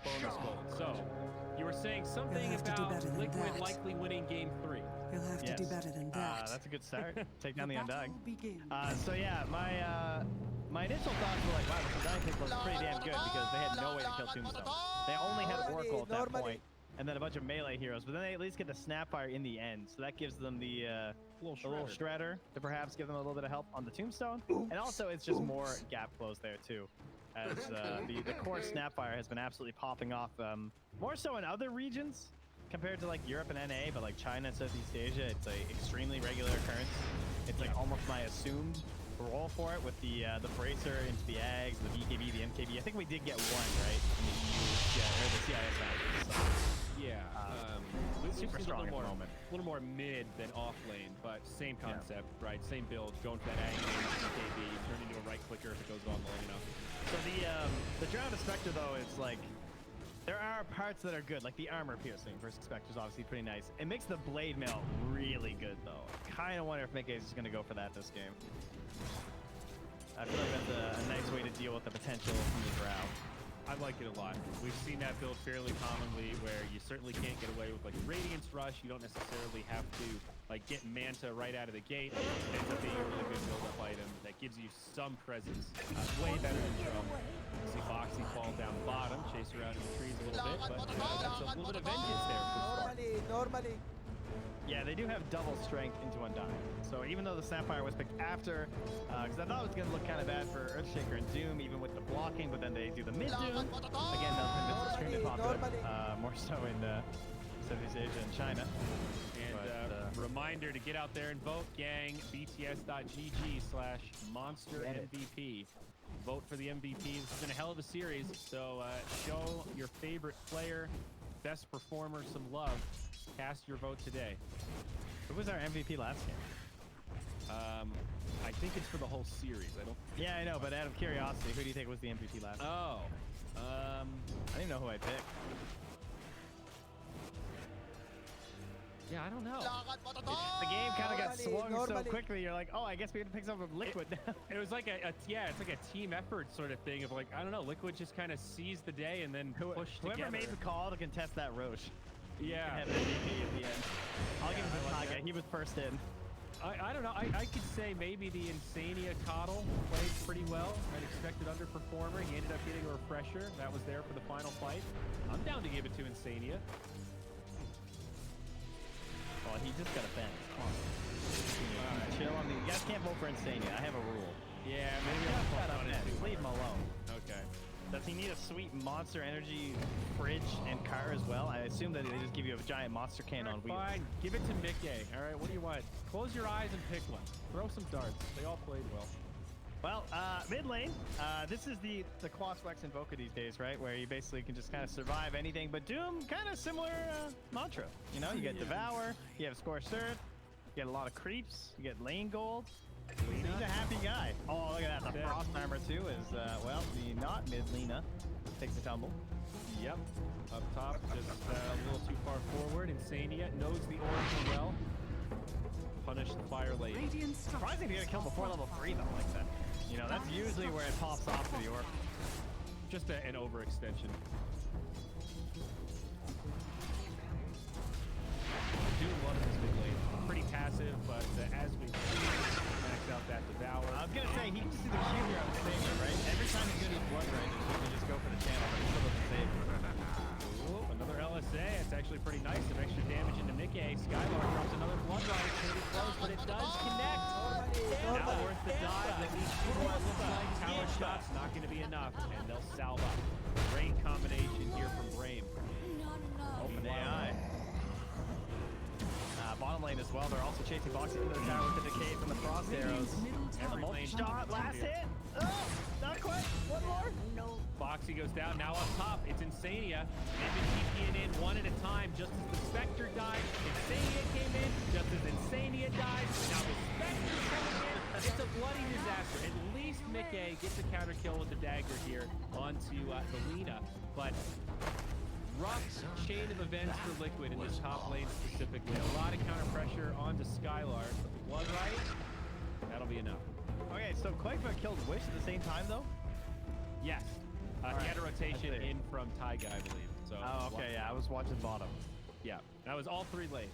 Bonus gold. So, you were saying something about Liquid likely winning game 3. You'll have to do better than that. That's a good start. Take down the Undying. So yeah, my initial thoughts were like, wow, this Undying pick looks pretty damn good because they had no way to kill Tombstone. They only had Oracle at that point, and then a bunch of melee heroes, but then they at least get the Snapfire in the end, so that gives them the little shredder to perhaps give them a little bit of help on the Tombstone, and also it's just more gap close there too, as the core Snapfire has been absolutely popping off, more so in other regions compared to like Europe and NA, but like China and Southeast Asia, it's a extremely regular occurrence. It's like almost my assumed role for it with the bracer into the Ags, the BKB, the MKB. I think we did get one, right? In the EU, or the CIS matches. So. Yeah, super strong at the moment. A little more mid than off lane, but same concept, right? Same build, going for that angle, BKB, turn into a right clicker if it goes on long enough. So the Drowned Spectre though is like, there are parts that are good, like the armor piercing versus Spectre is obviously pretty nice. It makes the blade mail really good though. I kind of wonder if Mickey is just gonna go for that this game. I feel like that's a nice way to deal with the potential from the Drow. I like it a lot. We've seen that build fairly commonly where you certainly can't get away with like a Radiance Rush. You don't necessarily have to like get Manta right out of the gate. It ends up being a really good build-up item that gives you some presence. Way better than Drum. You see Foxy fall down bottom, chase around in the trees a little bit, but that's a little bit of vengeance there for Normally. Yeah, they do have double strength into Undying. So even though the Snapfire was picked after, because I thought it was going to look kind of bad for Earthshaker and Doom, even with the blocking, but then they do the mid-Doom. Again, that's extremely popular, more so in Southeast Asia and China. And reminder to get out there and vote, gang, bts.gg/monster MVP. Vote for the MVP. This has been a hell of a series, so show your favorite player, best performer some love. Cast your vote today. Who was our MVP last game? I think it's for the whole series. Yeah, I know, but out of curiosity, who do you think was the MVP last game? Oh. I don't even know who I picked. Yeah, I don't know. The game kind of got swung so quickly. You're like, oh, I guess we had to pick something from Liquid now. It was like it's like a team effort sort of thing of like, I don't know, Liquid just kind of seized the day and then pushed together. Whoever made the call to contest that Roche. Yeah. Have MVP at the end. I'll give him to Taga. He was first in. I don't know. I could say maybe the Insania Coddle played pretty well. I'd expected underperformer. He ended up getting a refresher. That was there for the final fight. I'm down to give it to Insania. Oh, he just got a fence. Come on. Chill on the. You guys can't vote for Insania. I have a rule. Yeah, maybe I'll shut up, man. Leave him alone. Okay. Does he need a sweet Monster Energy fridge and car as well? I assume that they just give you a giant monster can on wheels. Fine, give it to Mickey. All right, what do you want? Close your eyes and pick one. Throw some darts. They all played well. Well, mid lane, this is the Quas Flex Invoker these days, right? Where you basically can just kind of survive anything. But Doom, kind of similar mantra. You know, you get Devour, you have Scorched Earth, you get a lot of creeps, you get lane gold. He's a happy guy. Oh, look at that. The Frost Armor, too, is, well, the not mid Lena takes a tumble. Yep. Up top, just a little too far forward. Insania knows the Oracle well. Punish the fire lane. Surprising to get a kill before level 3, though, like that. You know, that's usually where it pops off to the Oracle. just an overextension. Doing one of this big lane. Pretty passive, but as we see, max out that devour. I was gonna say he can see the Q here on the savior, right? Every time he's gonna use blood ranges, he can just go for the channel, but he still doesn't save. Ooh, another LSA. It's actually pretty nice. Some extra damage into Mickey. Skylar drops another blood ride. It's gonna be close, but it does connect. Now worth the dive. That needs to be what it looks like. Tower shots not gonna be enough, and they'll salve up. Great combination here from Brame. Open AI. Bottom lane as well. They're also chasing Boxy into the tower with the decay from the frost arrows. Every lane Shot, last hit. Oh, not quite. One more. No. Foxy goes down. Now up top, it's Insania. They've been TPing in one at a time. Just as the Spectre died, Insania came in. Just as Insania died, now the Spectre coming in. It's a bloody disaster. At least Mickey gets a counter kill with the dagger here onto the Lina. But rough chain of events for Liquid in this top lane specifically. A lot of counter pressure onto Skylar. But the blood right, that'll be enough. Okay, so Quakefoot killed Wish at the same time, though? Yes. He had a rotation in from Taiga, I believe. So. Oh, okay, yeah, I was watching bottom. Yeah, that was all 3 lanes.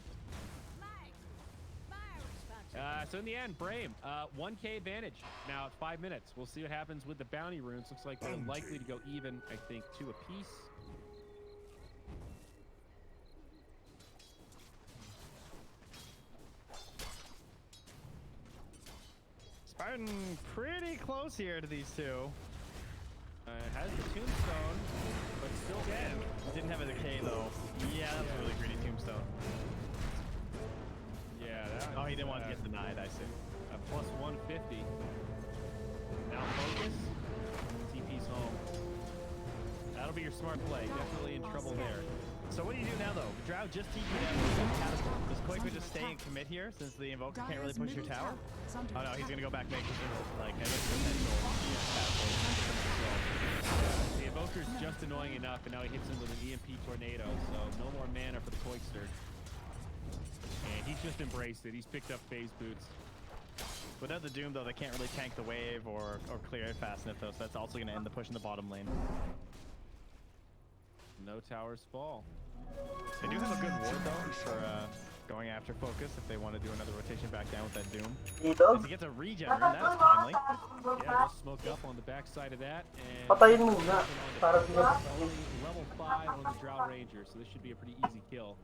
So in the end, Brame, 1K advantage. Now at 5 minutes. We'll see what happens with the bounty runes. Looks like they're likely to go even, I think, 2 apiece. Spartan pretty close here to these two. Has the tombstone, but still dead. Didn't have a decay though. Yeah, that was a really greedy tombstone. Yeah, that was, oh, he didn't want to get denied, I see. A plus 150. Now focus. TP's home. That'll be your smart play. Definitely in trouble there. So what do you do now though? Drow just TP'd out with the catapult. Does Quakefoot just stay and commit here since the Invoker can't really push your tower? Oh no, he's gonna go back make his like potential catapult. The Invoker's just annoying enough, and now he hits him with an EMP tornado, so no more mana for the Coikster. And he's just embraced it. He's picked up phase boots. Without the Doom though, they can't really tank the wave or clear it fast enough though, so that's also gonna end the push in the bottom lane. No towers fall. They do have a good ward though for going after focus if they want to do another rotation back down with that Doom. If he gets a regen rune, that's timely. Yeah, they'll smoke up on the backside of that. And Patayin muna para level 5 on the Drow Ranger, so this should be a pretty easy kill.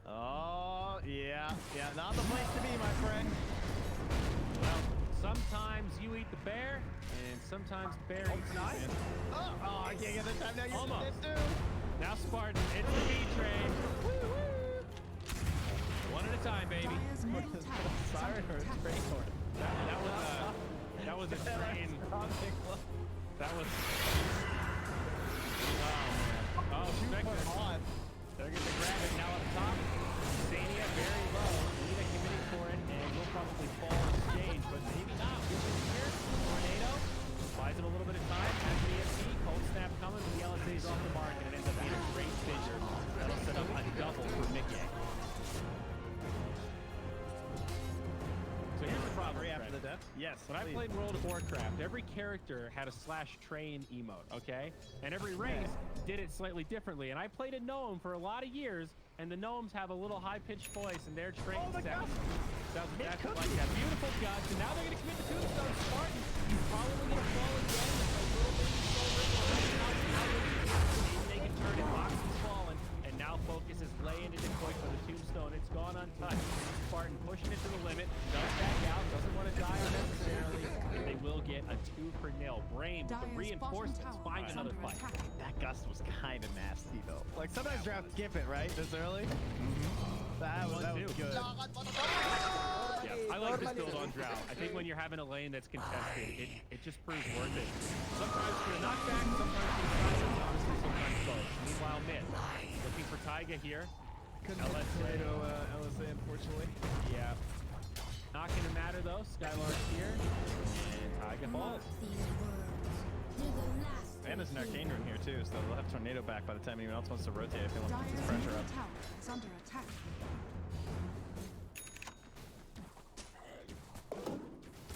Oh, yeah, not the place to be, my friend. Well, sometimes you eat the bear, and sometimes the bear eats you. Man. Oh, I can't get the time now. You Almost. do. Now Spartan, it's the B train. Woo-woo. One at a time, baby. Siren or a train horn? That was a train. That was. Oh, Spectre. They're going to grab it now up top. Insania very low. Lina committing for it, and will probably fall in exchange, but maybe not. Here, Tornado buys him a little bit of time. Has the EMP, cold snap coming, but the LSA's off the mark, and it ends up being a great fissure. That'll set up a double for Mickey. So here's the problem. After the death? Yes. When I played World of Warcraft, every character had a /train emote, okay? And every race did it slightly differently. And I played a gnome for a lot of years, and the gnomes have a little high-pitched voice, and their train sounds exactly like that. Beautiful guts, and now they're going to commit the tombstone. Spartan, he's probably going to fall again. A little baby soul they can turn it. Box is fallen, and now focus is laying into Koik for the tombstone. It's gone untouched. Spartan pushing it to the limit, does back out, doesn't want to die unnecessarily, and they will get a 2-0. Brame with the reinforcements find another fight. That gust was kind of nasty though. Like sometimes drafts skip it, right? This early? That was good. Yeah, I like this build on Drow. I think when you're having a lane that's contested, it just proves worth it. Sometimes for the knockback, sometimes for the silence, honestly, sometimes both. Meanwhile, mid, looking for Taiga here. LSA, unfortunately. Yeah. Not gonna matter though. Skylar's here, and Taiga falls. And there's an arcane rune here too, so they'll have Tornado back by the time anyone else wants to rotate if they want to keep this pressure up. Is under attack.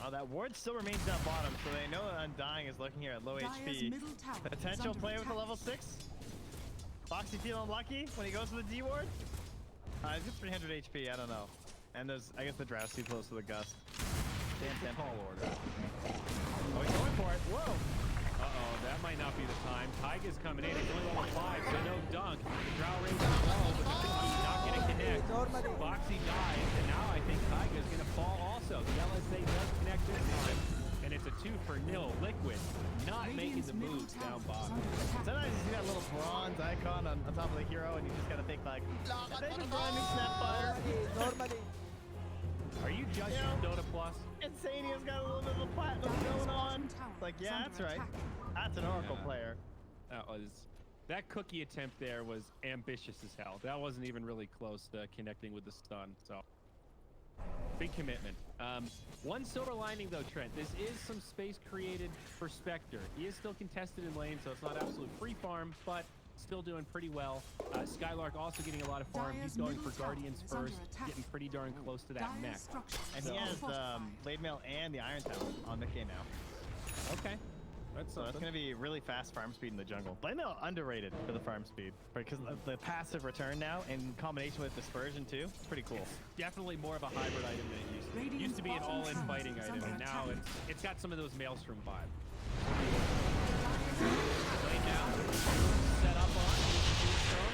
Oh, that ward still remains down bottom, so they know that Undying is looking here at low HP. Potential player with a level 6. Foxy feeling lucky when he goes to the D ward. He's got 300 HP, I don't know. And there's, I guess the draft's too close to the gust. Damn tall order. Oh, he's going for it. Whoa. Uh-oh, that might not be the time. Taiga's coming in. He's only level 5, so no dunk. The Drow Rage is low, but the Cookie not going to connect. Foxy dies, and now I think Taiga's going to fall also. The LSA does connect this time, and it's a 2-0. Liquid not making the moves down bottom. Sometimes you see that little bronze icon on top of the hero, and you just got to think like, are they just running Snapfire? Are you judging Dota Plus? Insania's got a little bit of a platinum going on. Like, yeah, that's right. That's an Oracle player. That Cookie attempt there was ambitious as hell. That wasn't even really close to connecting with the stun, so big commitment. One silver lining though, Trent, this is some space created for Spectre. He is still contested in lane, so it's not absolute free farm, but still doing pretty well. Skylark also getting a lot of farm. He's going for Guardians first, getting pretty darn close to that mech. And he has Blade Mail and the Iron Talon on the K now. Okay. So that's going to be really fast farm speed in the jungle. Blade Mail underrated for the farm speed because of the passive return now in combination with Dispersion too. It's pretty cool. It's definitely more of a hybrid item than it used to be. It used to be an all-in fighting item, and now it's got some of those Maelstrom vibe. Right now, set up on Tombstone.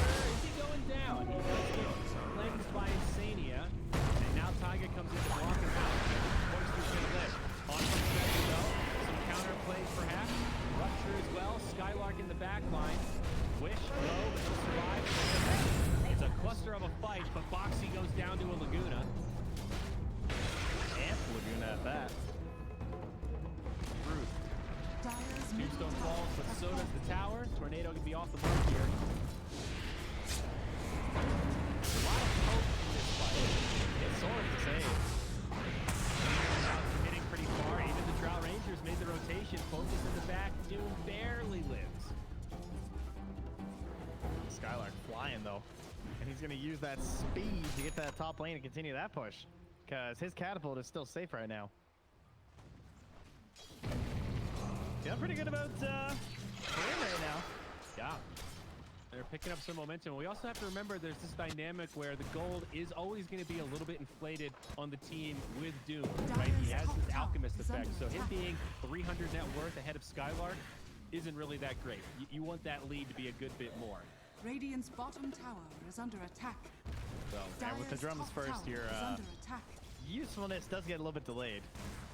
Where is he going down? He does get cleansed by Insania, and now Taiga comes in to block him out. Forces to live. On from Spectre though. Counter plays perhaps. Rupture as well. Skylark in the back line. Wish low, but he'll survive. It's a cluster of a fight, but Foxy goes down to a Laguna. And Laguna at that. Rude. Tombstone falls, but so does the tower. Tornado can be off the mark here. A lot of hope in this fight. It's sort to save. Hitting pretty far. Even the Drow Rangers made the rotation. Focus in the back. Doom barely lives. Skylark flying though. And he's going to use that speed to get that top lane and continue that push. Because his catapult is still safe right now. Feeling pretty good about Brame right now. Yeah. They're picking up some momentum. We also have to remember there's this dynamic where the gold is always going to be a little bit inflated on the team with Doom, right? He has this alchemist effect, so him being 300 net worth ahead of Skylark isn't really that great. You want that lead to be a good bit more. Radiant's bottom tower is under attack. So, and with the drums first, your usefulness does get a little bit delayed.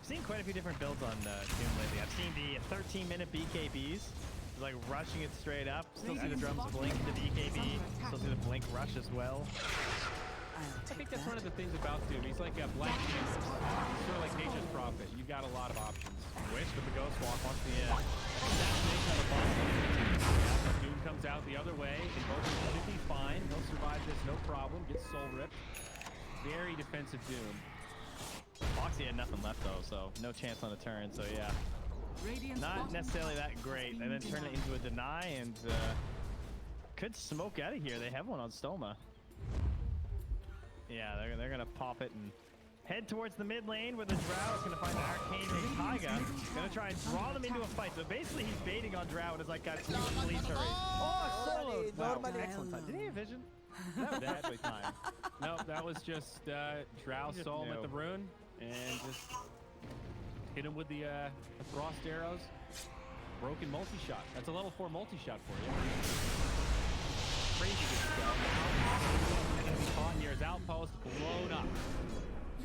I've seen quite a few different builds on Doom lately. I've seen the 13-minute BKBs. Like rushing it straight up. Still see the drums blink into the BKB. Still see the blink rush as well. I think that's one of the things about Doom. He's like a blank canvas. He's sort of like Nature's Prophet. You've got a lot of options. Wish with the Ghost Walk once the assassination of the boss. Doom comes out the other way. Invoker should be fine. He'll survive this, no problem. Gets soul ripped. Very defensive Doom. Foxy had nothing left though, so no chance on the turn. So yeah. Not necessarily that great, and then turn it into a deny, and could smoke out of here. They have one on Stoma. Yeah, they're gonna pop it and head towards the mid lane where the Drow is gonna find the Arcane and Taiga. Gonna try and draw them into a fight. So basically, he's baiting on Drow and is like, guys, please hurry. Oh, soloed! Wow, excellent time. Did he have vision? That was actually time. Nope, that was just Drow saw him at the rune and just hit him with the frost arrows. Broken multi-shot. That's a level 4 multi-shot for you. Crazy good spell. Now going to be caught near his outpost, blown up.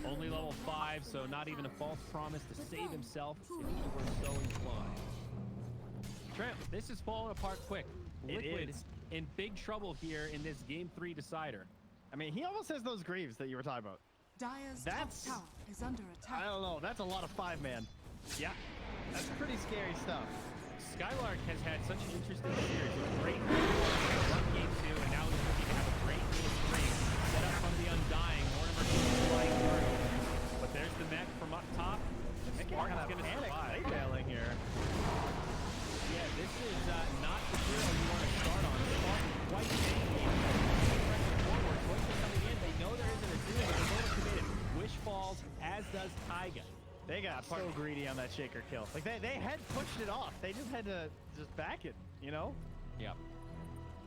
Only level 5, so not even a false promise to save himself if he were so inclined. Trent, this is falling apart quick. Liquid is in big trouble here in this Game 3 decider. I mean, he almost has those Greaves that you were talking about. That's tower is under attack. I don't know. That's a lot of 5-man. Yeah, that's pretty scary stuff. Skylark has had such an interesting series with great game 2, and now he's looking to have a great game 3. Set up from the Undying. Mortimer flying through. But there's the mech from up top. The Spartan's going to survive. Bailing here. Yeah, this is not the hero you want to start on. Spartan quite shaky. Forward. Voices coming in. They know there isn't a duel. They're going to commit. Wish falls, as does Ty. Taiga. They got so greedy on that Shaker kill. Like they had pushed it off. They just had to just back it, you know? Yep.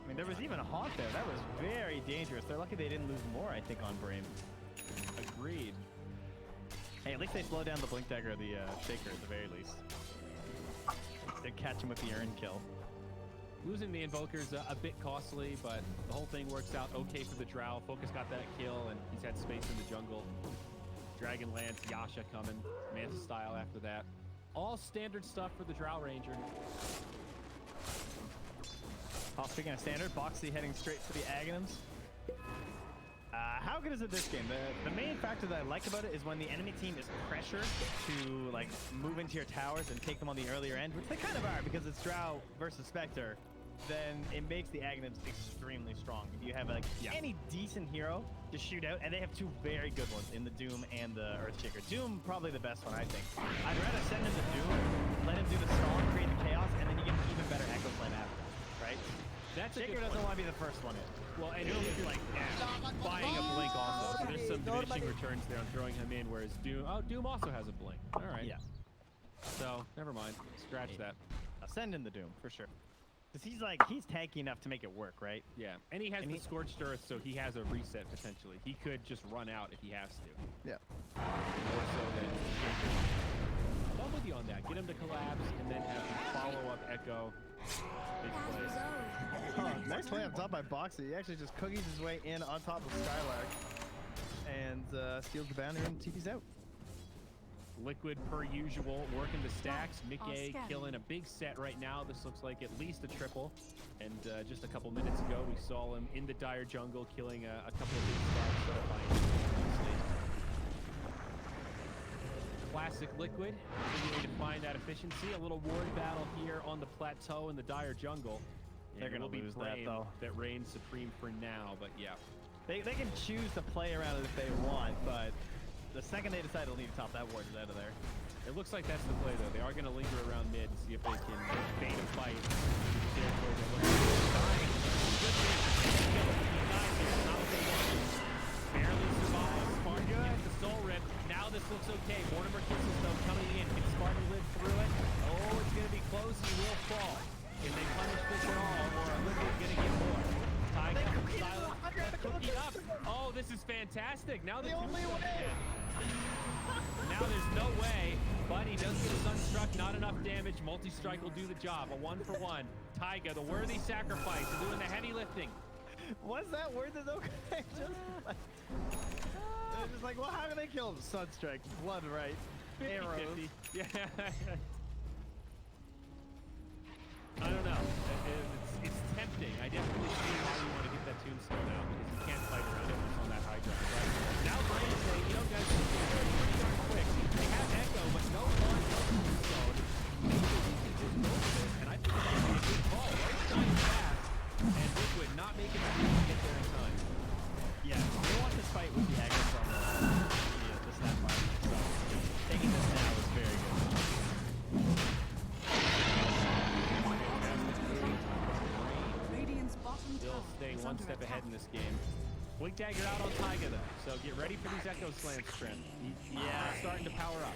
I mean, there was even a haunt there. That was very dangerous. They're lucky they didn't lose more, I think, on Brame. Agreed. Hey, at least they slowed down the Blink Dagger of the Shaker at the very least. They catch him with the Urn kill. Losing the Invoker's a bit costly, but the whole thing works out okay for the Drow. Focus got that kill, and he's had space in the jungle. Dragon Lance, Yasha coming, Manta style after that. All standard stuff for the Drow Ranger. Oh, speaking of standard, Boxy heading straight for the Aghanims. How good is it this game? The main factor that I like about it is when the enemy team is pressured to like move into your towers and take them on the earlier end, which they kind of are because it's Drow versus Spectre, then it makes the Aghanims extremely strong. If you have like any decent hero to shoot out, and they have two very good ones in the Doom and the Earthshaker. Doom probably the best one, I think. I'd rather send him the Doom, let him do the storm, create the chaos, and then you get an even better Echo Flame after, right? That's Shaker doesn't want to be the first one in. Well, and he'll be like buying a blink also. So there's some diminishing returns there on throwing him in, whereas Doom also has a blink. All right. Yeah. So never mind. Scratch that. I'll send in the Doom for sure. Because he's tanky enough to make it work, right? Yeah. And he has the Scorched Earth, so he has a reset potentially. He could just run out if he has to. Yeah. More so than Shaker. I'm with you on that. Get him to collapse and then have him follow up Echo. Big plays. Oh, nice play up top by Boxy. He actually just cookies his way in on top of Skylark and steals the banner and TP's out. Liquid per usual, working the stacks. Mick A killing a big set right now. This looks like at least a triple. And just a couple minutes ago, we saw him in the dire jungle killing a couple of big stacks. Classic Liquid, continuing to find that efficiency. A little ward battle here on the plateau in the dire jungle. They're going to lose that, though. That reigns supreme for now, but yeah. They can choose to play around it if they want, but the second they decide they'll need to top that ward is out of there. It looks like that's the play, though. They are going to linger around mid and see if they can bait a fight. Barely survives. Spartan gets the soul rip. Now this looks okay. Mortimer kisses, though, coming in. Can Spartan live through it? Oh, it's going to be close. He will fall. Can they punish this at all, or are Liquid going to get more? Taiga, Silent, cookie up. Oh, this is fantastic. Now the only way. Now there's no way, but he does get a Sunstruck. Not enough damage. Multi-strike will do the job. A 1-for-1. Taiga, the worthy sacrifice, doing the heavy lifting. Was that worth it, though? Just like, well, how do they kill him? Sunstrike, blood, right? 50, arrows. 50. Yeah. I don't know. It's tempting. I definitely see why you want to get that tombstone out because you can't fight around it on that high ground. Right? Now Brame's saying, you know, guys, it's pretty darn quick. They have Echo, but no one tombstone. Maybe we can just go for this, and I think it's going to be a good call. Right time fast, and Liquid not making the move to get there in time. Yeah, they want this fight with the Echo from the Snapfire. So taking this now is very good. Still staying one step ahead in this game. Blink Dagger out on Taiga though, so get ready for these Echo Slants, Trim. Yeah, starting to power up.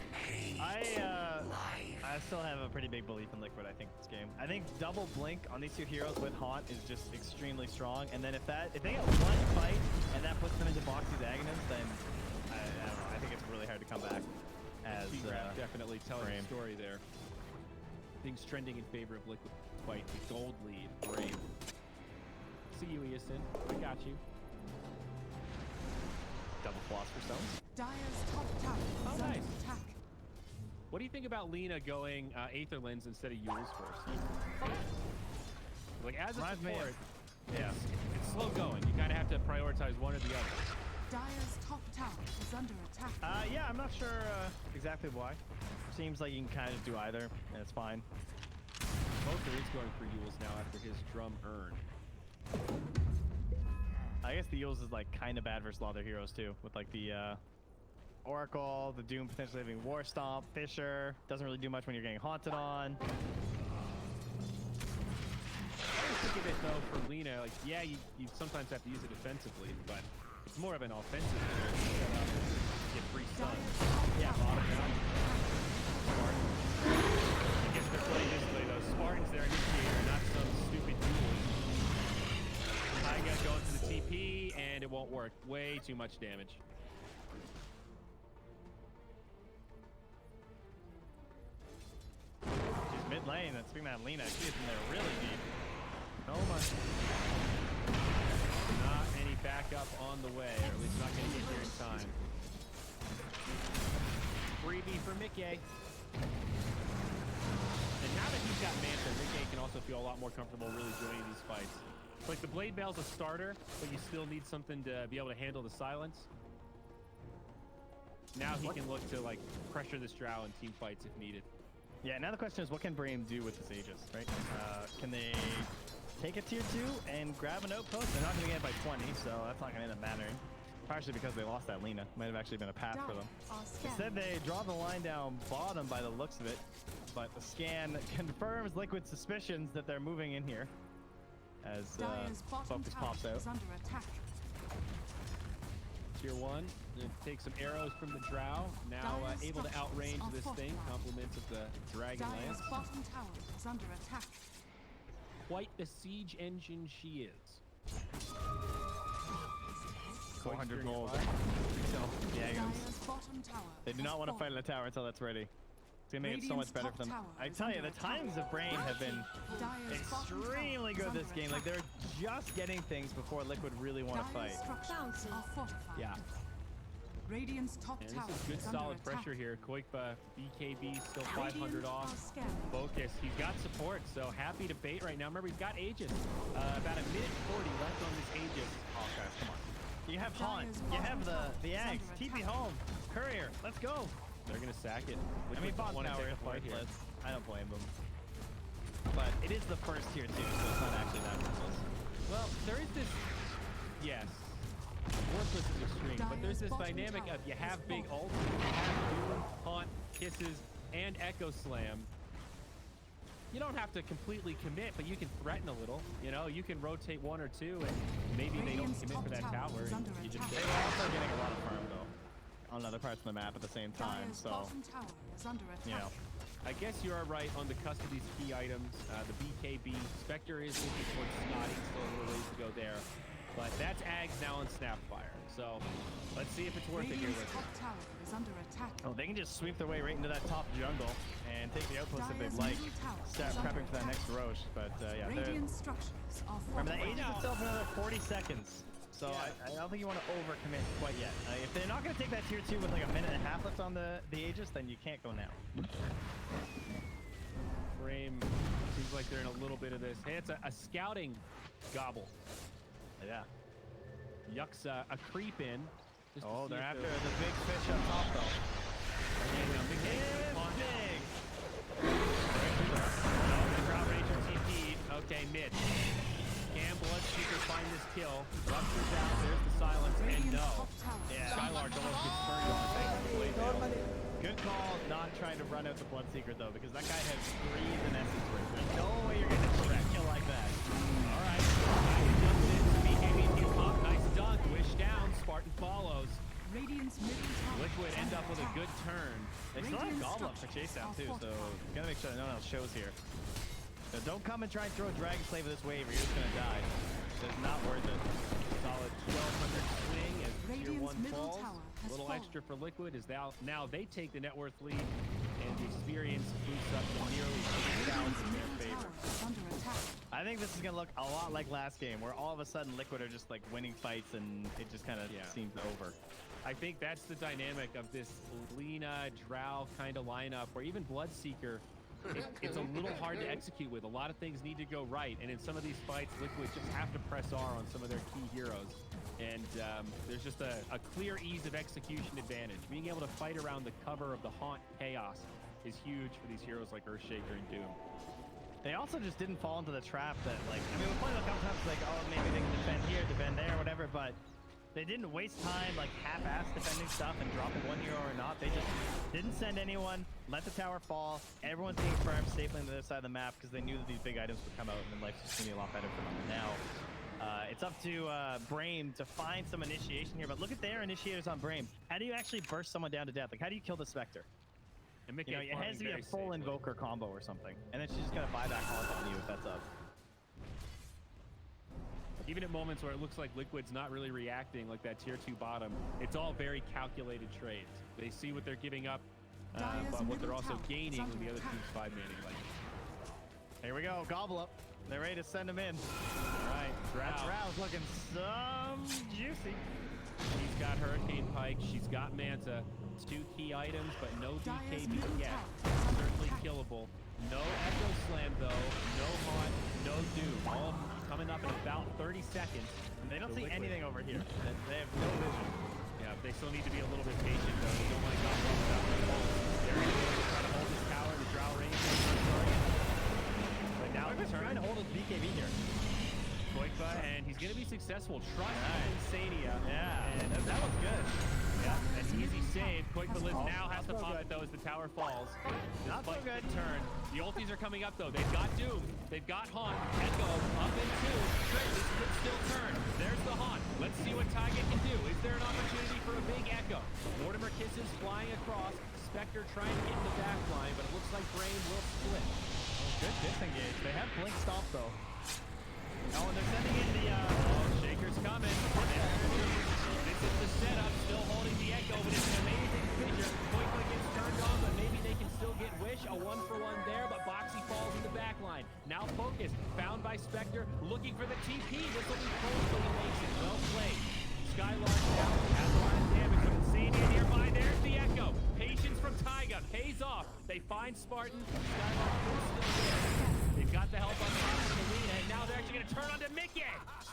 I still have a pretty big belief in Liquid, I think, this game. I think double Blink on these two heroes with Haunt is just extremely strong, and then if they get one fight and that puts them into Boxy's Aghanims, then I don't know, I think it's really hard to come back as definitely telling the story there. Things trending in favor of Liquid despite the gold lead. Brame. See you, Easton. I got you. double Philosopher's Stones. Dire's top tower is under attack. What do you think about Lina going Aether Lens instead of Yule's first? Like as a support, it's slow going. You kind of have to prioritize one or the other. Dire's top tower is under attack. Yeah, I'm not sure exactly why. Seems like you can kind of do either, and it's fine. Boker is going for Yule's now after his drum earn. I guess the Yule's is like kind of bad versus a lot of their heroes too, with like the Oracle, the Doom potentially having War Stomp, Fisher. Doesn't really do much when you're getting haunted on. I think of it though for Lina, like yeah, you sometimes have to use it defensively, but It's more of an offensive get free stuns. Yeah, Bottom down. Spartan. I guess they're playing this way though. Spartan's their initiator, not some stupid duel. Taiga going to the TP, and it won't work. Way too much damage. She's mid lane. That's being that Lina. She is in there really deep. Oh my. Not any backup on the way, or at least not going to get here in time. Freebie for Mickey. And now that he's got Manta, Mickey can also feel a lot more comfortable really joining these fights. Like the Blade Mail's a starter, but you still need something to be able to handle the silence. Now he can look to like pressure this Drow in team fights if needed. Yeah, now the question is, what can Brame do with this Aegis, right? Can they take a tier 2 and grab an outpost? They're not going to get it by 20, so that's not going to end up mattering. Partially because they lost that Lina. Might have actually been a path for them. Instead, they draw the line down bottom by the looks of it, but the scan confirms Liquid's suspicions that they're moving in here as focus pops out. Tier 1, take some arrows from the Drow. Now able to outrange this thing. Compliments of the Dragonlance. Bottom tower is under attack. Quite the siege engine she is. 400 gold. So, yeah, they do not want to fight in the tower until that's ready. It's gonna make it so much better for them. I tell you, the times of Brame have been extremely good this game. Like, they're just getting things before Liquid really want to fight. Yeah. Radiant's top And tower this is good is under solid attack. pressure here. Koikba, BKB still 500 off. Focus. He's got support, so happy to bait right now. Remember, he's got Aegis. About a minute 40 left on this Aegis. Oh, guys, come on. You have Haunt. You have the Ags. TP home. Courier. Let's go. They're going to sack it. I mean, bot tower is worthless. I don't blame them. But it is the first tier 2, so it's not actually that worthless. Well, there is this... Yes. Worthless is extreme, but there's this dynamic of you have big ult, you have Doom, Haunt, Kisses, and Echo Slam. You don't have to completely commit, but you can threaten a little. You know, you can rotate 1 or 2, and maybe they don't commit for that tower. And you just They were also getting a lot of farm, though, on other parts of the map at the same time, so, you know. I guess you are right on the cusp of these key items. The BKB. Spectre is looking towards Snotty, still a little ways to go there. But that's Ags now on Snapfire. So let's see if it's worth it here with it. Oh, they can just sweep their way right into that top jungle and take the outpost if they'd like. Start prepping for that next Roche. But yeah, remember that Aegis itself for another 40 seconds. So yeah. I don't think you want to overcommit quite yet. If they're not going to take that tier 2 with like a minute and a half left on the Aegis, then you can't go now. Brame seems like they're in a little bit of this. Hey, it's a scouting gobble. Yeah. Yuck's a creep in. Oh, they're after the big fish up top, though. Big. Okay, Mitch. Can Bloodseeker find this kill? Ruptures out. There's the silence, and no. Yeah. Skylark almost gets burned on the face of the Blade Mail. Good call not trying to run out the Bloodseeker, though, because that guy has breathed an essence right. There's no way you're going to direct kill like that. All right. Nice dunk. Wish down. Spartan follows. Liquid end up with a good turn. They still have Goblet for chase down, too, so gotta make sure that no one else shows here. So don't come and try and throw a Dragon Slave with this wave or you're just gonna die. It's not worth it. Solid 1200 swing as tier 1 falls. A little extra for Liquid as now they take the net worth lead and the experience boosts up to nearly 3,000 in their favor. I think this is gonna look a lot like last game where all of a sudden Liquid are just like winning fights and it just kind of seems over. I think that's the dynamic of this Lina, Drow kind of lineup where even Bloodseeker, it's a little hard to execute with. A lot of things need to go right, and in some of these fights, Liquid just have to press R on some of their key heroes. And there's just a clear ease of execution advantage. Being able to fight around the cover of the Haunt Chaos is huge for these heroes like Earthshaker and Doom. They also just didn't fall into the trap that, like, I mean, we're playing a couple times like, oh, maybe they can defend here, defend there, whatever, but they didn't waste time, like, half-ass defending stuff and dropping 1 hero or not. They just didn't send anyone, let the tower fall, everyone's being firm, stapling to the other side of the map because they knew that these big items would come out and then life's just going to be a lot better for them. And now, It's up to Brame to find some initiation here, but look at their initiators on Brame. How do you actually burst someone down to death? Like, how do you kill the Spectre? And You know, it has to be a full Invoker combo or something. And then she's just going to buy back haunt on you if that's up. Even at moments where it looks like Liquid's not really reacting like that tier 2 bottom, it's all very calculated trades. They see what they're giving up, but what they're also gaining when the other team's 5-manning. Like, here we go, gobble up. They're ready to send him in. All right, Drow's looking some juicy. She's got Hurricane Pike, she's got Manta. 2 key items, but no BKB yet. Certainly killable. No Echo Slam though, no Haunt, no Doom. All coming up in about 30 seconds. They don't see anything over here. They have no vision. Yeah, they still need to be a little bit patient though. They don't want to go without the walls. They're going to try to hold this tower. The Drow range is target. But now he's trying to hold his BKB here. Koikba, and he's going to be successful. Trust Insania. Yeah, and that was good. Yeah, an easy save. Koikba now has to pop it though as the tower falls. Not so good. Turn. The ultis are coming up though. They've got Doom. They've got Haunt. Echo up in 2. This could still turn. There's the Haunt. Let's see what Taiga can do. Is there an opportunity for a big Echo? Mortimer Kisses flying across. Spectre trying to get in the back line, but it looks like Brame will split. Good disengage. They have Blink Stomp though. Oh, and they're sending in the Shaker's coming. This is the setup, still holding the Echo, but it's an amazing fissure. Koikba gets turned on, but maybe they can still get Wish. A 1-for-1 there, but Boxy falls in the back line. Now focused, found by Spectre, looking for the TP. This will be close, but he makes it. Well played. Skylark down, has a lot of damage, but Insania nearby. There's the Echo. Patience from Taiga pays off. They find Spartan. Skylark is still there. They've got the help on the top of the arena, and now they're actually going to turn onto Mickey.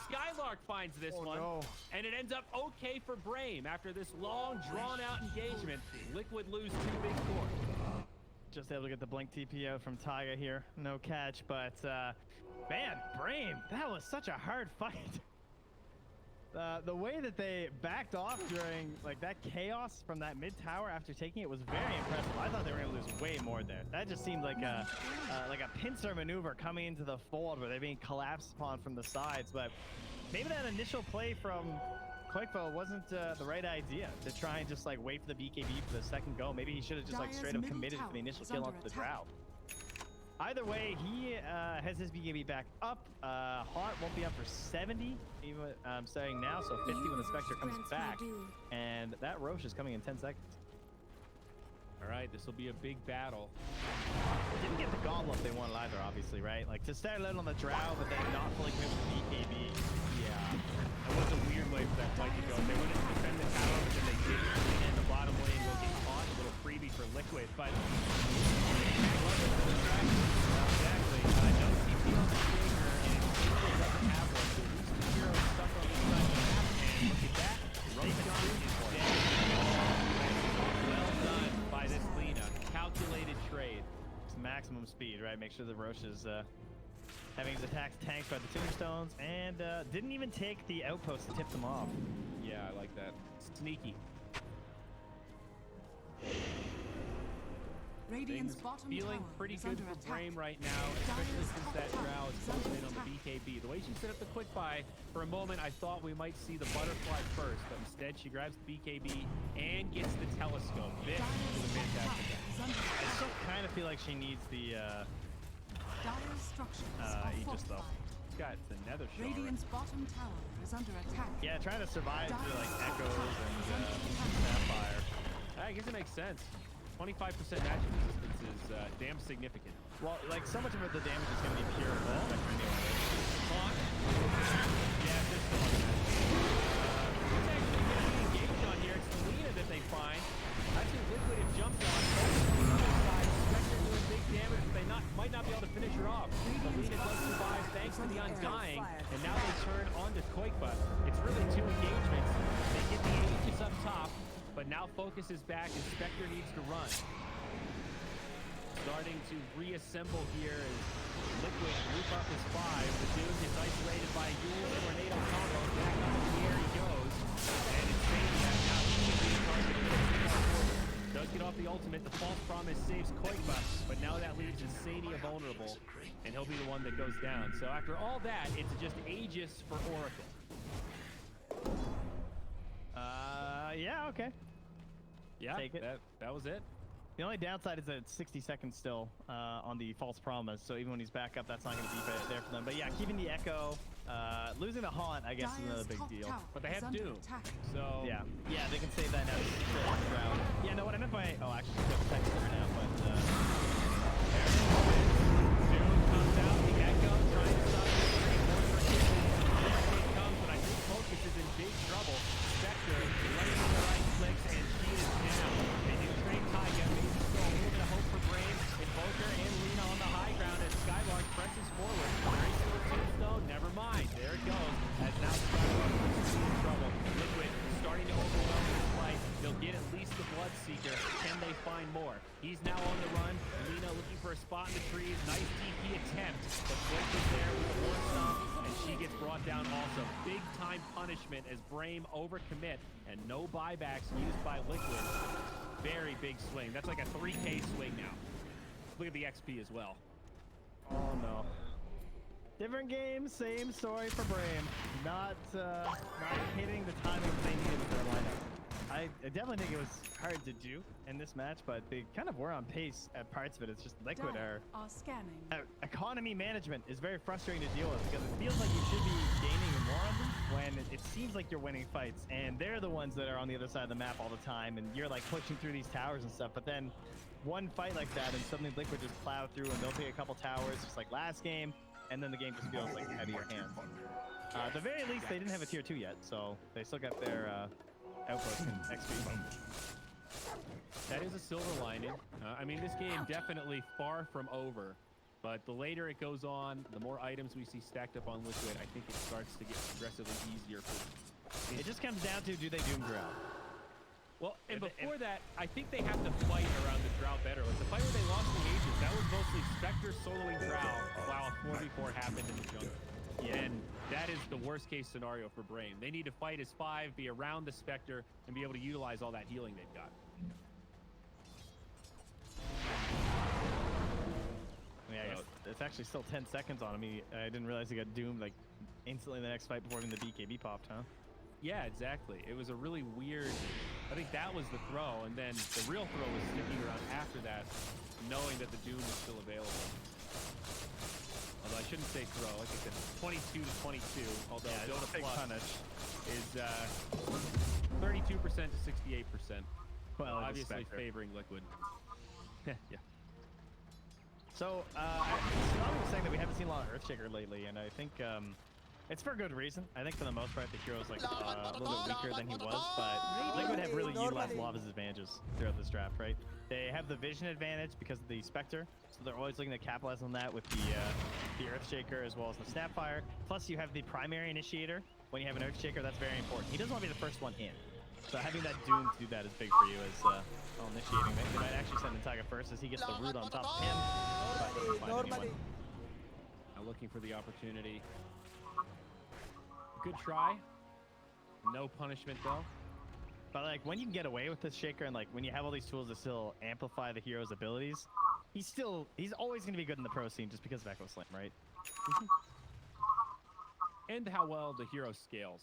Skylark finds this one, and it ends up okay for Brame. After this long, drawn-out engagement, Liquid lose 2 big cores. Just able to get the Blink TP out from Taiga here. No catch, but man, Brame, that was such a hard fight. The way that they backed off during like that chaos from that mid tower after taking it was very impressive. I thought they were going to lose way more there. That just seemed like a pincer maneuver coming into the fold where they're being collapsed upon from the sides. But maybe that initial play from Koikba wasn't the right idea to try and just like wait for the BKB for the second go. Maybe he should have just like straight up committed for the initial kill onto the Drow. Either way, he has his BKB back up. Haunt won't be up for 70, even starting now, so 50 when the Spectre comes back. And that Roche is coming in 10 seconds. All right, this will be a big battle. Didn't get the gobble up they wanted either, obviously, right? Like to start out on the Drow, but then not fully commit with the BKB. Yeah, that was a weird way for that fight to go. They wanted to defend the tower, but then they didn't. And the bottom lane will get caught. A little freebie for Liquid, but exactly. No CP on the Shaker, and Shaker doesn't have one. So at least 2 heroes stuck on the side of the map. And look at that. Rotation is dead. Well done by this cleanup. Calculated trade. It's maximum speed, right? Make sure the Roche is having his attacks tanked by the Tombstones, and didn't even take the outpost to tip them off. Yeah, I like that. Sneaky. Radiant's bottom feeling tower pretty is good under for attack. Brame right now, especially since that Drow is closing in on the BKB. The way she set up the quick buy, for a moment I thought we might see the butterfly first, but instead she grabs the BKB and gets the telescope. This is a fantastic guy. I still kind of feel like she needs the Dire structures are Aegis though. It's got the nether shard. Radiant's bottom tower is under attack. Yeah, trying to survive through like echoes and sapphire. I guess it makes sense. 25% magic resistance is damn significant. Well, like so much of the damage is going to be pure ball. Yeah, there's still on that. It's actually getting engaged on here. It's the Lina that they find. Actually, Liquid have jumped on the other side. Spectre doing big damage, but they might not be able to finish her off. But Lina does survive thanks to the Undying, and now they turn onto Koikba. It's really 2 engagements. They get the Aegis up top, but now focus is back and Spectre needs to run. Starting to reassemble here as Liquid loop up his 5. The Doom gets isolated by Yule and Tornado combo. Back up in the air he goes. And Insania now he can be targeted. Does get off the ultimate. The false promise saves Koiba, but now that leaves Insania vulnerable, and he'll be the one that goes down. So after all that, it's just Aegis for Oracle. Yeah, okay. Yeah, Take it. That was it. The only downside is that it's 60 seconds still on the false promise, so even when he's back up, that's not going to be there for them. But yeah, keeping the Echo, losing the Haunt, I guess, is another big deal. But they have Doom, so... Yeah, they can save that now. Yeah, no, what I meant by... Oh, actually, we have text there now, but... Doom comes out, the Echo trying to stop the stream. Here it comes, but I think Focus is in big trouble. Spectre laying in the right clicks, and she is down. They do trade Taiga, maybe still a little bit of hope for Brame. Invoker and Lina on the high ground as Skylark presses forward. Very still Tombstone, never mind. There it goes. As now Skylark is in trouble. Liquid starting to overwhelm this fight. They'll get at least the Bloodseeker. Can they find more? He's now on the run. Lina looking for a spot in the trees. Nice TP attempt, but Blake is there with the war stomp, and she gets brought down also. Big time punishment as Brame overcommit, and no buybacks used by Liquid. Very big swing. That's like a 3K swing now. Look at the XP as well. Oh no. Different game, same story for Brame. Not hitting the timing they needed with their lineup. I definitely think it was hard to do in this match, but they kind of were on pace at parts of it. It's just Liquid are scanning. Economy management is very frustrating to deal with because it feels like you should be gaining more on them when it seems like you're winning fights, and they're the ones that are on the other side of the map all the time, and you're like pushing through these towers and stuff, but then one fight like that and suddenly Liquid just plow through and they'll take a couple towers just like last game, and then the game just feels like out of your hands. At the very least, they didn't have a tier 2 yet, so they still got their outpost and XP. That is a silver lining. I mean, this game definitely far from over, but the later it goes on, the more items we see stacked up on Liquid, I think it starts to get progressively easier for them. It just comes down to, do they Doom Drow? Well, and before that, I think they have to fight around the Drow better. Like the fight where they lost the Aegis, that was mostly Spectre soloing Drow while a 4v4 happened in the jungle. Yeah. And that is the worst case scenario for Brame. They need to fight as 5, be around the Spectre, and be able to utilize all that healing they've got. Yeah, I guess it's actually still 10 seconds on him. I didn't realize he got doomed like instantly the next fight before even the BKB popped, huh? Yeah, exactly. It was a really weird... I think that was the throw, and then the real throw was sticking around after that, knowing that the Doom was still available. Although I shouldn't say throw, like I said, 22 to 22, although DOTA Plus punish is 32% to 68%. Well, obviously favoring Liquid. Yeah. So, Tsunami was saying that we haven't seen a lot of Earthshaker lately, and I think it's for a good reason. I think for the most part, the hero's like a little bit weaker than he was, but Liquid have really utilized a lot of his advantages throughout this draft, right? They have the vision advantage because of the Spectre, so they're always looking to capitalize on that with the Earthshaker as well as the Snapfire. Plus, you have the primary initiator. When you have an Earthshaker, that's very important. He doesn't want to be the first one in. So having that Doom to do that is big for you as initiating. They might actually send Taiga first as he gets the root on top of him. Normally. Now looking for the opportunity. Good try. No punishment though. But like when you can get away with this Shaker and like when you have all these tools to still amplify the hero's abilities, he's always going to be good in the pro scene just because of Echo Slam, right? And how well the hero scales.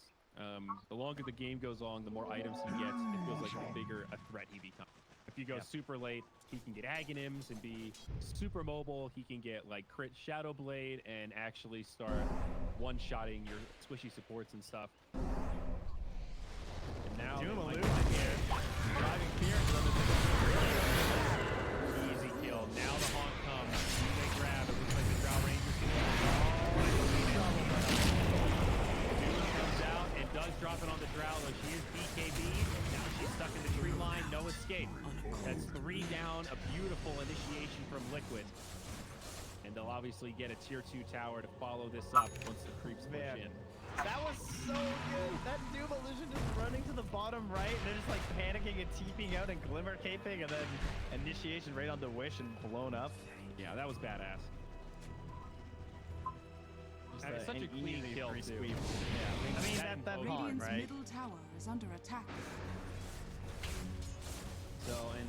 The longer the game goes on, the more items he gets, it feels like the bigger a threat he becomes. If you go super late, he can get Aghanims and be super mobile. He can get like crit Shadow Blade and actually start one-shotting your squishy supports and stuff. And now Doom like, here. Driving fear. Easy kill. Now the Haunt comes. They grab. It looks like the Drow Ranger's does drop it on the Drow, though she is BKB'd. Now she's stuck in the tree line, no escape. That's 3 down, a beautiful initiation from Liquid. And they'll obviously get a tier 2 tower to follow this up once the creeps push in. That was so good. That Doom illusion just running to the bottom right, and they're just like panicking and TPing out and glimmer caping, and then initiation right onto Wish and blown up. Yeah, that was badass. It's such a clean kill, too. Yeah, I mean, that Radiant's right? middle tower is under attack. So, and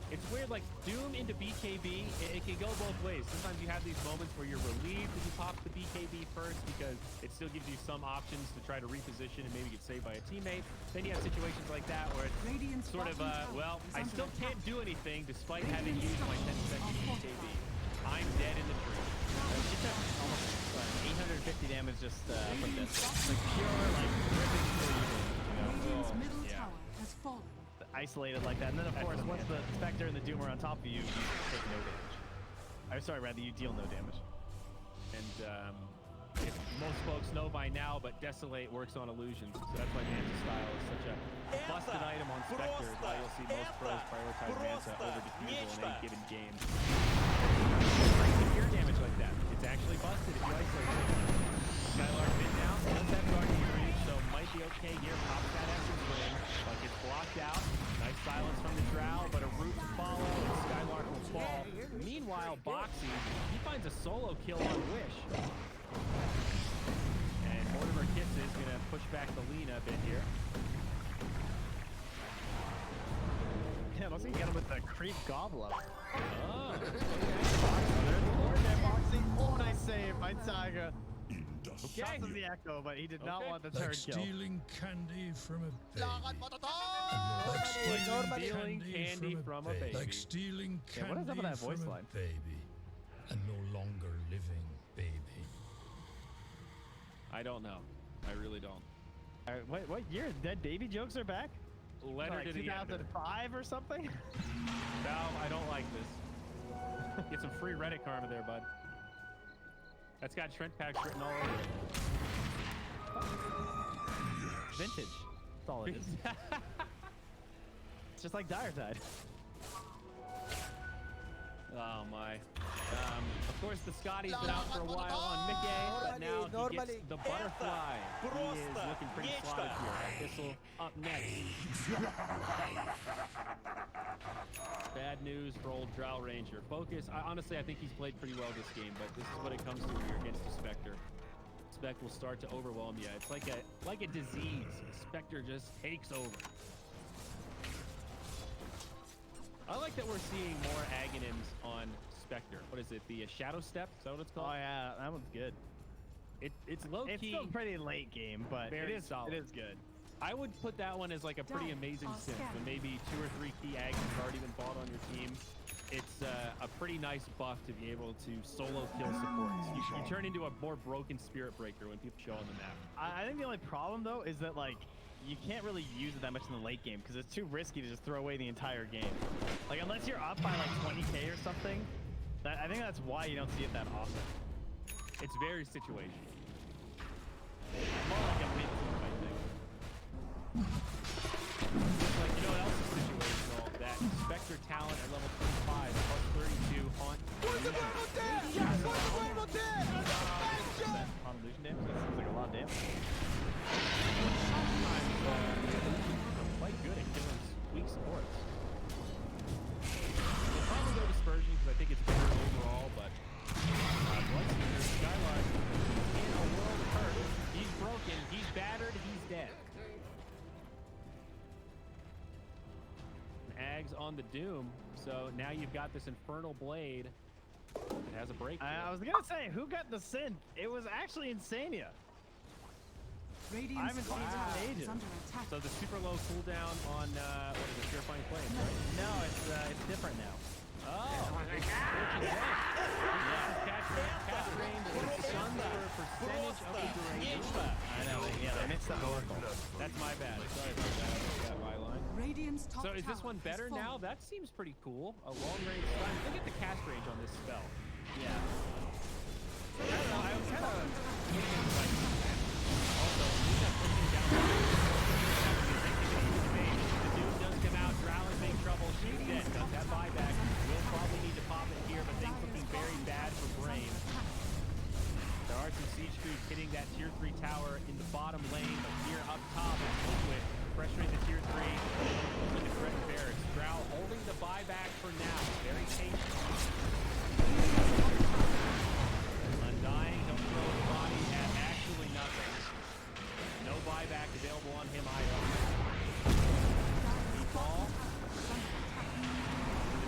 It's weird, like Doom into BKB, it can go both ways. Sometimes you have these moments where you're relieved if you pop the BKB first because it still gives you some options to try to reposition and maybe get saved by a teammate. Then you have situations like that where it's Radiant's sort of, well, I still can't do anything despite having used my 10 seconds BKB. I'm dead in the tree. She took almost 850 damage just from this. Like pure, like, ripping through you. Radiant's Oh, middle yeah. tower has fallen. Isolated like that. And then, of course, once the Spectre and the Doom are on top of you, you take no damage. I'm sorry, rather, you deal no damage. And if most folks know by now, but Desolate works on illusions. So that's why Manta style is such a busted item on Spectre. Is why you'll see most pros prioritize Manta over Diffusal in any given game. Pure damage like that. It's actually busted if you isolate it. Skylark mid now. Does have guarding reach, so might be okay here. Pops that Essence Ring, but gets blocked out. Nice silence from the Drow, but a root to follow, and Skylark will fall. Meanwhile, Boxy, he finds a solo kill on Wish. And Mortimer Kiss is going to push back the Lina a bit here. Yeah, looks like you got him with the Creep Goblet. Oh, There's the Lord there, Boxy. Oh, nice save by Tiger. Shots of the Echo, but he did not want the third Like kill. stealing candy from a baby. Like stealing candy from a baby. Like stealing Yeah, what is candy up with that voice from line? a baby. And no longer living baby. I don't know. I really don't. What year? Dead baby jokes are back? Letter Like to the editor. 2005 or something? Valve, I don't like this. Get some free Reddit karma there, bud. That's got Trent packs written all over it. Vintage. That's all it is. It's just like Dire Tide. Oh my. Of course, the Scotty's been out for a while on Mickey, but now he gets the butterfly. He is looking pretty slotted here. This'll up next. Bad news for old Drow Ranger. Focus. Honestly, I think he's played pretty well this game, but this is what it comes to here against the Spectre. Spec will start to overwhelm you. It's like a disease. Spectre just takes over. I like that we're seeing more Aghanims on Spectre. What is it? The Shadow Step? Is that what it's called? Oh yeah, that one's good. It's low key. It's still pretty late game, but Very it is solid. It is good. I would put that one as like a pretty amazing synth. When maybe 2 or 3 key Ags have already been bought on your team. It's a pretty nice buff to be able to solo kill supports. You turn into a more broken Spirit Breaker when people show on the map. I think the only problem though is that like you can't really use it that much in the late game because it's too risky to just throw away the entire game. Like unless you're up by like 20k or something, I think that's why you don't see it that often. It's very situational. More like a mid-team fight thing. Like, you know what else is situational? That Spectre talent at level 25 plus 32 haunt. On illusion damage? That seems like a lot of damage. Sometimes I'm quite good at killing weak supports. We'll probably go Dispersion because I think it's better overall, but Bloodseeker, Skylark, he's in a world of hurt. He's broken, he's battered, he's dead. Ags on the Doom, so now you've got this Infernal Blade. It has a break. I was gonna say, who got the synth? It was actually Insania. Radiant's I haven't seen bottom it in tower ages. is under attack. So the super low cooldown on, what is it, Purifying Flames, right? No, it's different now. Oh, it's Scorching Ray. Catch range with sun for percentage of the duration. I know, they mixed up Oracle. That's my bad. Sorry about that. I missed that byline. Radiant's top So is this tower one has better now? fallen. That seems pretty cool. A long range stun. Look at the cast range on this spell. Yeah. I don't know. I was kind of also Lina pushing down. The dude does come out. Drow in big trouble. She's dead. Does that buyback. We'll probably need to pop it here, but things looking very bad for Brame. There are some siege creeps hitting that tier 3 tower in the bottom lane, but here up top is Liquid pressuring the tier 3. Looking to threaten Barracks. Drow holding the buyback for now. Very patient. Undying, he'll throw his body at actually nothing. No buyback available on him either. He fall. The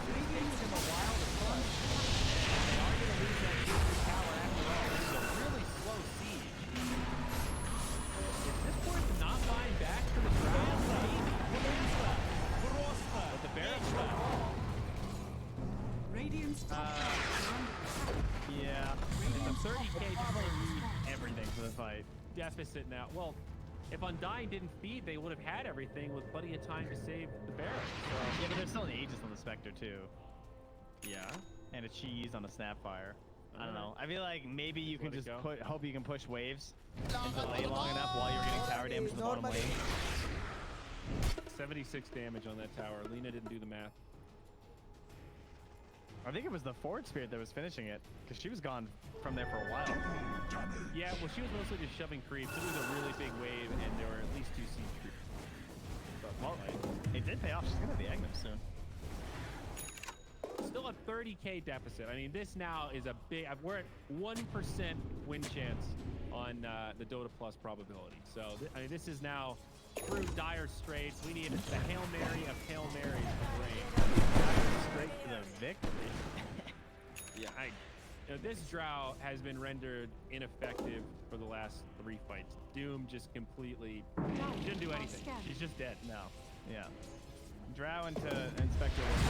everything for the fight. Deficit now. Well, if Undying didn't feed, they would have had everything with plenty of time to save the Baron. So, Yeah, but there's still an Aegis on the Spectre too, yeah. and a cheese on the Snapfire. I don't know. I feel like maybe you can Let it just go. hope you can push waves and delay long enough while you're getting tower damage in the bottom lane. 76 damage on that tower. Lena didn't do the math. I think it was the Forward Spirit that was finishing it, because she was gone from there for a while. Yeah, well, she was mostly just shoving creeps. It was a really big wave, and there were at least 2 siege creeps. Well, it did pay off. She's gonna have the Aghanim soon. Still a 30k deficit. I mean, this now is a big. We're at 1% win chance on the Dota Plus probability. So I mean, this is now through dire straits. We need the Hail Mary of Hail Marys to Brame. Dire straight to the victory. Yeah, this Drow has been rendered ineffective for the last 3 fights. Doom just completely. She didn't do anything. She's just dead. No. Yeah. Drow into Inspector was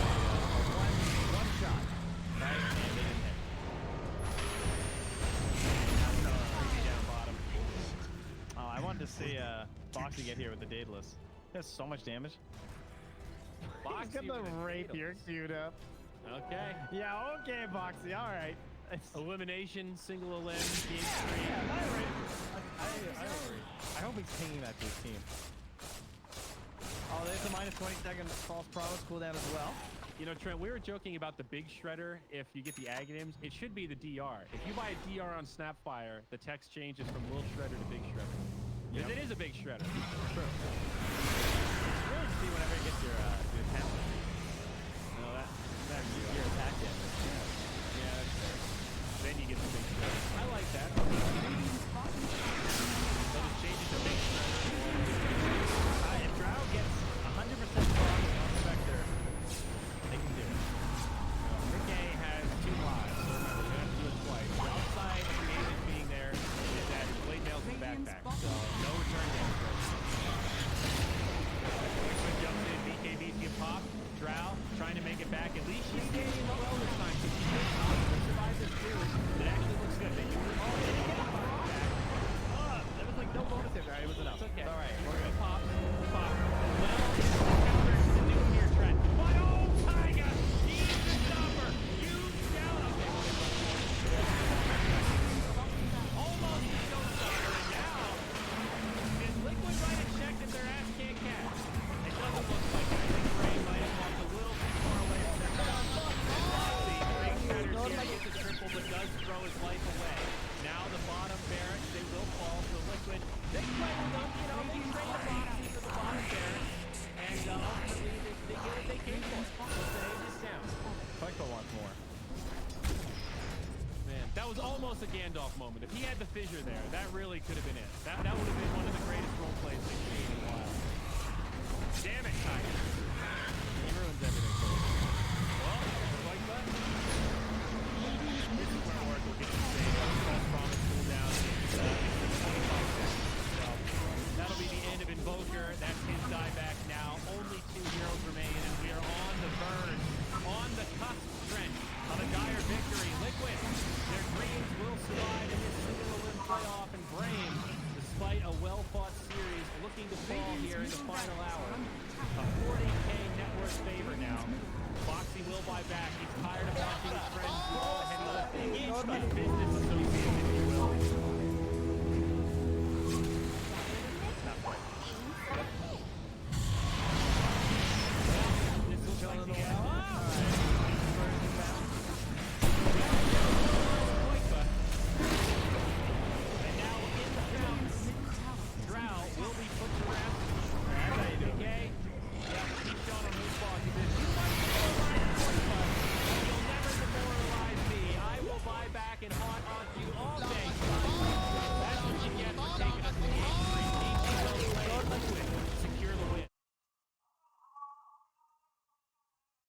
one shot, right? And they didn't hit. Crazy down bottom. Oh, I wanted to see Boxy get here with the Daedalus. He has so much damage. Boxy He's got the with a rapier Daedalus. queued up. Okay. Yeah, okay, Boxy. All right. Elimination, single elim, game Yeah, streak. I agree. I hope he's pinging that to his team. Oh, there's a minus 20-second false promise cooldown as well. You know, Trent, we were joking about the big shredder. If you get the Aghanims, it should be the DR. If you buy a DR on Snapfire, the text changes from little shredder to big shredder. Because it is a big shredder. True. Really see whenever you get your attack. No, that's Your attack damage. yeah, that's fair. Then you get the big shredder. I like that. So just change it to big shredder. If Drow gets 100% block on Spectre, they can do it. Rick A has 2 lives, so remember, we have to do it twice. The upside of the damage being there is that his blade nails in the backpack, so no return damage. Quick jumps in, BKB's get popped. Drow trying to make it back. At least she's staying well this time. So she did survive this too. It actually looks good. They use it all. They get the back. There was like no bonus hit, right? It was enough. It's okay. All right. We're gonna pop. Pop. Well, it's the counter to do here, Trent. But oh, Tiger! He's the stopper. Huge down. Almost a showstopper. And now, is Liquid right and check that their ass can't catch? It doesn't look like it. I think Brame might have walked a little too far away from their Foxy, the big shredder's here, gets a triple, but does throw his life away. Now the bottom barracks, they will fall to Liquid. They play with them, you know, they trade the Foxy for the bottom barracks. And ultimately, they get what they came for. So they just down. Pyko wants more. Man, that was almost a Gandalf moment. If he had the fissure there, that really could have been it. That would have been one of the greatest role plays they've seen in a while. Damn it, Tiger. He ruins everything for you. Well, like that. This is where Oracle gets to say false promise cooldown. It's 25 seconds. So that'll be the end of Invoker. That's his dieback now. Only 2 heroes remain, and we are on the verge, on the cusp, Trent, of a dire victory. Liquid, their dreams will survive in this single elim playoff, and Brame, despite a well-fought series, looking to fall here in the final hour. A 40k net worth favor now. Foxy will buy back. He's tired of watching his friends do all the heavy lifting. His business